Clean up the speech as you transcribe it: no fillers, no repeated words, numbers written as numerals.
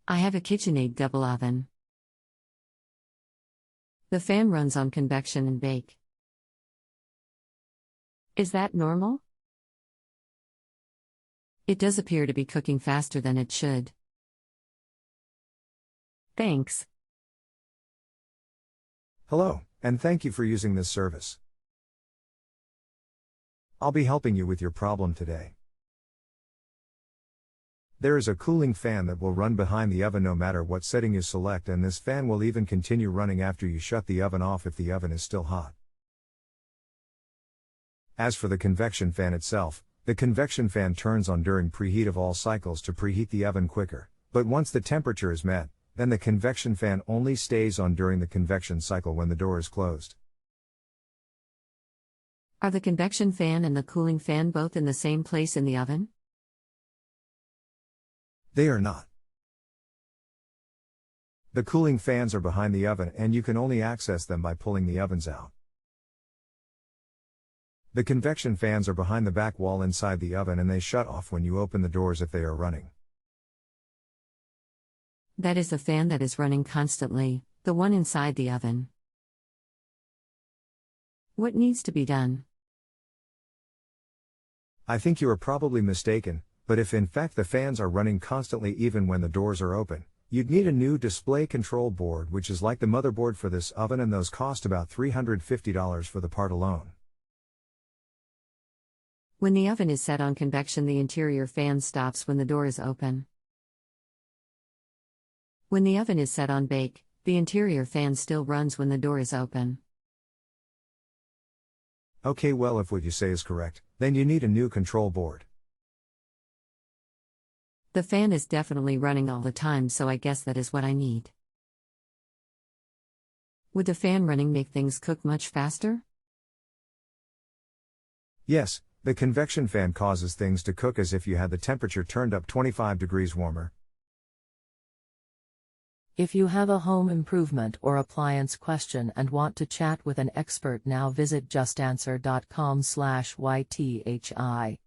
I have a Kitchenaid double oven. The fan runs on convection and bake. Is that normal? It does appear to be cooking faster than it should. Thanks. Hello, and thank you for using this service. I'll be helping you with your problem today. There is a cooling fan that will run behind the oven no matter what setting you select, and this fan will even continue running after you shut the oven off if the oven is still hot. As for the convection fan itself, the convection fan turns on during preheat of all cycles to preheat the oven quicker, but once the temperature is met, then the convection fan only stays on during the convection cycle when the door is closed. Are the convection fan and the cooling fan both in the same place in the oven? They are not. The cooling fans are behind the oven and you can only access them by pulling the ovens out. The convection fans are behind the back wall inside the oven and they shut off when you open the doors if they are running. That is the fan that is running constantly, the one inside the oven. What needs to be done? I think you are probably mistaken, but if in fact the fans are running constantly even when the doors are open, you'd need a new display control board, which is like the motherboard for this oven, and those cost about $350 for the part alone. When the oven is set on convection, the interior fan stops when the door is open. When the oven is set on bake, the interior fan still runs when the door is open. Okay, well, if what you say is correct, then you need a new control board. The fan is definitely running all the time, so I guess that is what I need. Would the fan running make things cook much faster? Yes, the convection fan causes things to cook as if you had the temperature turned up 25 degrees warmer. If you have a home improvement or appliance question and want to chat with an expert now, visit JustAnswer.com/YTHI.